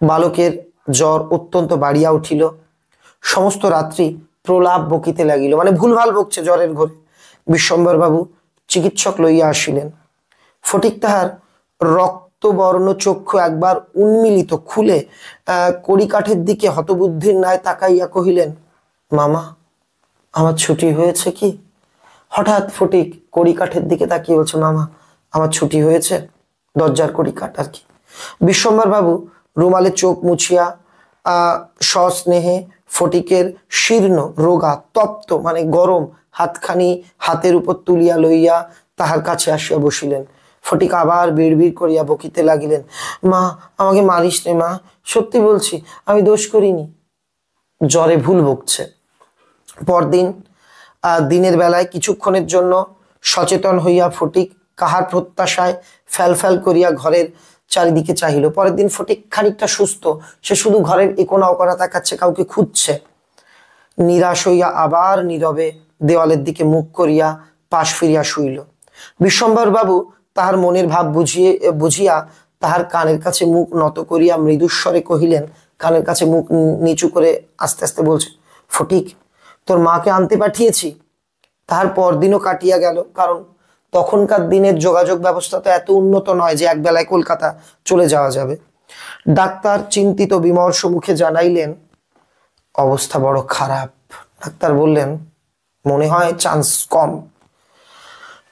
বালকের জ্বর অত্যন্ত বাড়িয়া উঠিল, সমস্ত রাত্রি প্রলাপ বকিতে লাগিল, মানে ভুলভাল বকছে জ্বরের ঘরে। বিশ্বম্ভর বাবু চিকিৎসক লইয়া আসিলেন। ফটিক তাহার রক্তবর্ণ চক্ষু একবার উন্মিলিত খুলে কড়িকাঠের দিকে হতবুদ্ধির ন্যায় তাকাইয়া কহিলেন, মামা, আমার ছুটি হয়েছে কি? হঠাৎ ফটিক কড়িকাঠের দিকে তাকিয়ে বলছে, মামা, আমার ছুটি হয়েছে, দরজার কড়িকাঠ আর কি। বিশ্বম্ভর বাবু রুমালে চোখ মুছিয়া সস্নেহে ফটিকের শীর্ণ, রোগা, তপ্ত মানে গরম হাতখানি হাতের উপর তুলিয়া লইয়া তাহার কাছে আসিয়া বসিলেন। ফটিক আবার বিড়বিড় করিয়া বকিতে লাগিলেন, মা, আমাকে মারিস রে মা, সত্যি বলছি, আমি দোষ করিনি। জ্বরে ভুল বকছে। পরদিন দিনের বেলায় কিছুক্ষণের জন্য সচেতন হইয়া ফটিক কাহার প্রত্যাশায় ফ্যাল করিয়া ঘরের চারিদিকে চাহিল। পরের দিন ফটিক খানিকটা সুস্থ, সে শুধু ঘরের একোনা ওকোনা তাকাচ্ছে, কাউকে খুঁজছে। নিরাশ হইয়া আবার নীরবে দেওয়ালের দিকে মুখ করিয়া পাশ ফিরিয়া শুইল। বিশ্বম্ভর বাবু তাহার মনের ভাব বুঝিয়া তাহার কানের কাছে মুখ নত করিয়া মৃদুস্বরে কহিলেন, কানের কাছে মুখ নিচু করে আস্তে আস্তে বলছে, ফটিক, তোর মাকে আনতে পাঠিয়েছি। তাহার পরদিনও কাটিয়া গেল, কারণ তখনকার দিনের যোগাযোগ ব্যবস্থা তো এত উন্নত নয় যে একবেলায় কলকাতা চলে যাওয়া যাবে। ডাক্তার চিন্তিত বিমর্ষ মুখে জানাইলেন, অবস্থা বড় খারাপ। ডাক্তার বললেন, মনে হয় চান্স কম।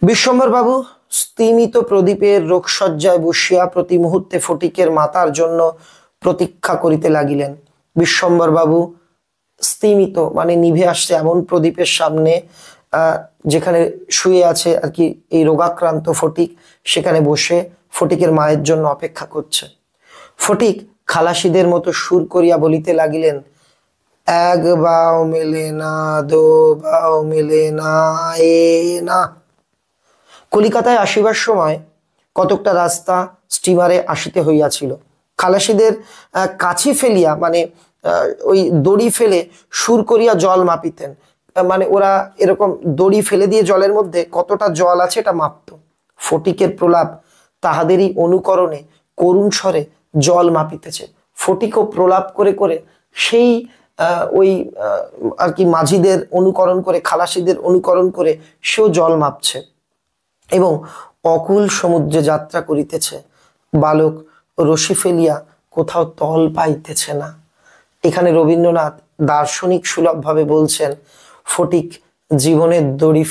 বিশ্বম্ভর বাবু স্তিমিত প্রদীপের রোগশয্যায় বসিয়া প্রতি মুহূর্তে ফটিকের মাতার জন্য প্রতীক্ষা করিতে লাগিলেন। বিশ্বম্ভর বাবু স্তিমিত মানে নিভে আসছে এমন প্রদীপের সামনে, যেখানে শুয়ে আছে আর কি এই রোগাক্রান্ত ফটিক, সেখানে বসে ফটিকের মায়ের জন্য অপেক্ষা করছে। ফটিক খালাসিদের মতো সুর করিয়া বলিতে লাগিলেন, এক বাও মেলে না, দো বাও মেলে না, এ না। কলিকাতায় আসিবার সময় কতকটা রাস্তা স্টিমারে আসিতে হইয়াছিল। খালাসিদের কাছি ফেলিয়া মানে ওই দড়ি ফেলে সুর করিয়া জল মাপিতেন, মানে ওরা এরকম দড়ি ফেলে দিয়ে জলের মধ্যে কতটা জল আছে এটা মাপত। ফটিকের প্রলাপ তাহাদেরই অনুকরণে করুণ স্বরে জল মাপিতেছে। ফটিকও প্রলাপ করে করে সেই ওই আর কি মাঝিদের অনুকরণ করে, খালাসিদের অনুকরণ করে সেও জল মাপছে এবং অকুল সমুদ্রে যাত্রা করিতেছে। বালক রশি ফেলিয়া কোথাও তল পাইতেছে না। এখানে রবীন্দ্রনাথ দার্শনিক সুলভভাবে বলছেন, ফটিক জীবনের দড়ি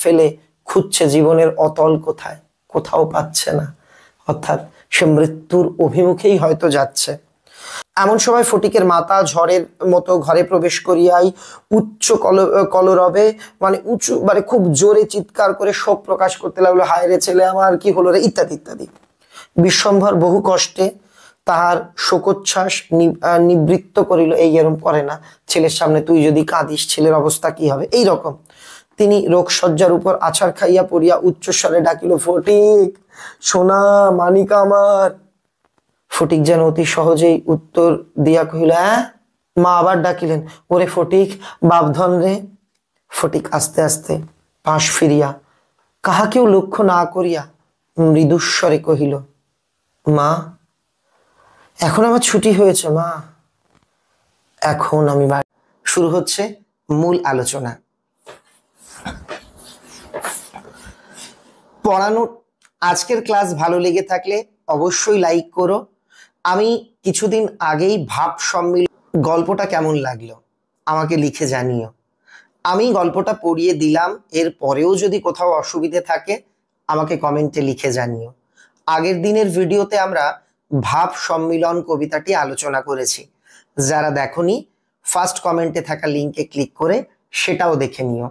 ফেলে খুঁজছে জীবনের অতল কোথায়, কোথাও পাচ্ছে না, অর্থাৎ সে মৃত্যুর অভিমুখেই হয়তো যাচ্ছে। এমন সময় ফটিকের মাতা ঝড়ের মতো ঘরে প্রবেশ করিয়াই উচ্চ কলরবে মানে উঁচু মানে খুব জোরে চিৎকার করে শোক প্রকাশ করতে লাগলো, হায় রে ছেলে আমার, কি হলো রে, ইত্যাদি ইত্যাদি। বিশ্বম্ভর বহু কষ্টে তাহার শোকোচ্ছ্বাস নিবৃত্ত করিল। এই এরম করে না, ছেলের সামনে তুই যদি কাঁদিস ছেলের অবস্থা কি হবে, এই রকম। তিনি রোগশয্যার উপর আছাড় খাইয়া পড়িয়া উচ্চস্বরে ডাকিল, ফটিক সোনা মানিক আমার। ফটিক যেন অতি সহজেই উত্তর দিয়া কহিল, হ্যাঁ। মা আবার ডাকিলেন, ওরে ফটিক, বাপধন রে। ফটিক আস্তে আস্তে পাশ ফিরিয়া কাহাকেও লক্ষ্য না করিয়া মৃদুস্বরে কহিল, মা এখন আমার ছুটি হয়েছে মা, এখন আমি বাড়ি। শুরু হচ্ছে মূল আলোচনা। পড়ানো আজকের ক্লাস ভালো লেগে থাকলে অবশ্যই লাইক করো। আমি কিছুদিন আগেই ভাব সম্মিলন গল্পটা কেমন লাগলো আমাকে লিখে জানিও। আমি গল্পটা পড়িয়ে দিলাম, এর পরেও যদি কোথাও অসুবিধে থাকে আমাকে কমেন্টে লিখে জানিও। আগের দিনের ভিডিওতে আমরা ভাব সম্মিলন কবিতাটি আলোচনা করেছি। যারা দেখোনি ফার্স্ট কমেন্টে থাকা লিঙ্কে ক্লিক করে সেটাও দেখে নিও।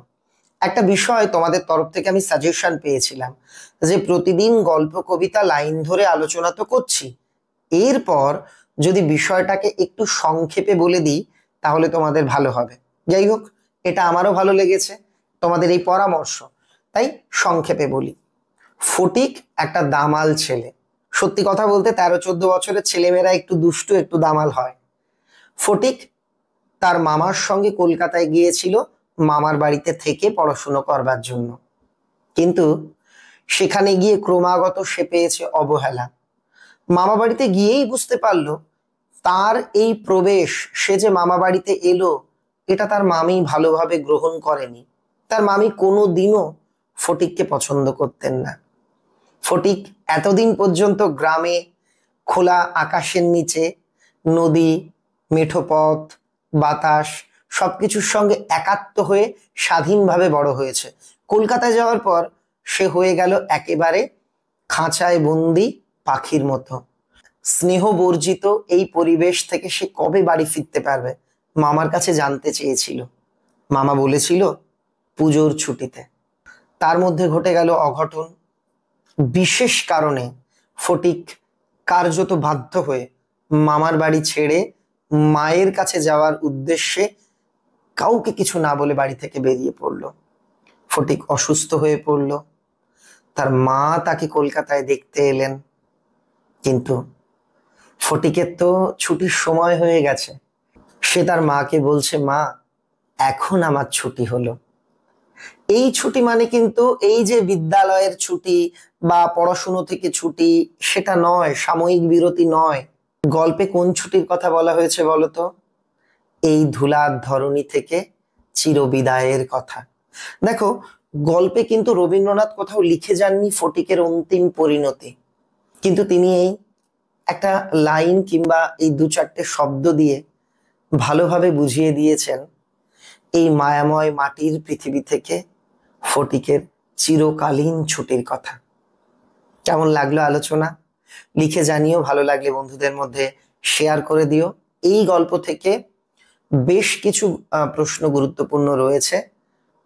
একটা বিষয় তোমাদের তরফ থেকে আমি সাজেশন পেয়েছিলাম যে প্রতিদিন গল্প কবিতা লাইন ধরে আলোচনা তো করছি, এরপর যদি বিষয়টাকে একটু সংক্ষেপে বলে দিই তাহলে তোমাদের ভালো হবে। যাই হোক, এটা আমারও ভালো লেগেছে তোমাদের এই পরামর্শ, তাই সংক্ষেপে বলি। ফটিক একটা দামাল ছেলে। সত্যি কথা বলতে 13-14 বছরের ছেলেমেয়েরা একটু দুষ্টু একটু দামাল হয়। ফটিক তার মামার সঙ্গে কলকাতায় গিয়েছিল মামার বাড়িতে থেকে পড়াশুনো করবার জন্য, কিন্তু সেখানে গিয়ে ক্রমাগত সে পেয়েছে অবহেলা। মামা বাড়িতে গিয়েই বুঝতে পারলো তার এই প্রবেশ, সে যে মামা বাড়িতে এলো, এটা তার মামি ভালোভাবে গ্রহণ করেনি। তার মামি কোনো দিনও ফটিককে পছন্দ করতেন না। ফটিক এতদিন পর্যন্ত গ্রামে খোলা আকাশের নিচে নদী, মেঠো পথ, বাতাস সবকিছুর সঙ্গে একাত্ম হয়ে স্বাধীনভাবে বড় হয়েছে। কলকাতায় যাওয়ার পর সে হয়ে গেল একেবারে খাঁচায় বন্দি পাখির মতো। স্নেহ বর্জিত এই পরিবেশ থেকে সে কবে বাড়ি ফিরতে পারবে মামার কাছে জানতে চেয়েছিল। মামা বলেছিল পুজোর ছুটিতে। তার মধ্যে ঘটে গেল অঘটন। বিশেষ কারণে ফটিক কার্যত বাধ্য হয়ে মামার বাড়ি ছেড়ে মায়ের কাছে যাওয়ার উদ্দেশ্যে কাউকে কিছু না বলে বাড়ি থেকে বেরিয়ে পড়ল। ফটিক অসুস্থ হয়ে পড়ল। তার মা তাকে কলকাতায় দেখতে এলেন, কিন্তু ফটিকের তো ছুটির সময় হয়ে গেছে। সে তার মাকে বলছে, মা এখন আমার ছুটি হলো। এই ছুটি মানে কিন্তু এই যে বিদ্যালয়ের ছুটি বা পড়াশুনো থেকে ছুটি সেটা নয়, সাময়িক বিরতি নয়। গল্পে কোন ছুটির কথা বলা হয়েছে বলতো? এই ধুলার ধরণী থেকে চিরবিদায়ের কথা। দেখো, গল্পে কিন্তু রবীন্দ্রনাথ কোথাও লিখে যাননি ফটিকের অন্তিম পরিণতি, কিন্তু তিনি এই একটা লাইন কিংবা এই 2-4টে শব্দ দিয়ে ভালোভাবে বুঝিয়ে দিয়েছেন এই মায়াময় মাটির পৃথিবী থেকে ফটিকের চিরকালীন ছুটির কথা। কেমন লাগলো আলোচনা? লিখে জানিও। ভালো লাগলে বন্ধুদের মধ্যে শেয়ার করে দিও। এই গল্প থেকে বেশ কিছু প্রশ্ন গুরুত্বপূর্ণ রয়েছে।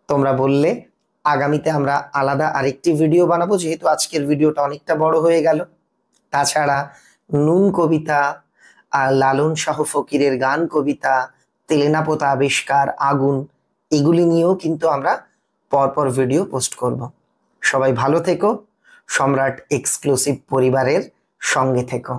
তোমরা বললে আগামীতে আমরা আলাদা আরেকটি ভিডিও বানাবো, যেহেতু আজকের ভিডিওটা অনেকটা বড় হয়ে গেল। তাছাড়া নুন কবিতা আর লালন শাহ ফকিরের গান কবিতা, তেলেনাপোতা আবিষ্কার, আগুন, এগুলি নিয়েও কিন্তু আমরা পরপর ভিডিও পোস্ট করব। সবাই ভালো থেকো, সম্রাট এক্সক্লুসিভ পরিবারের সঙ্গে থেকো।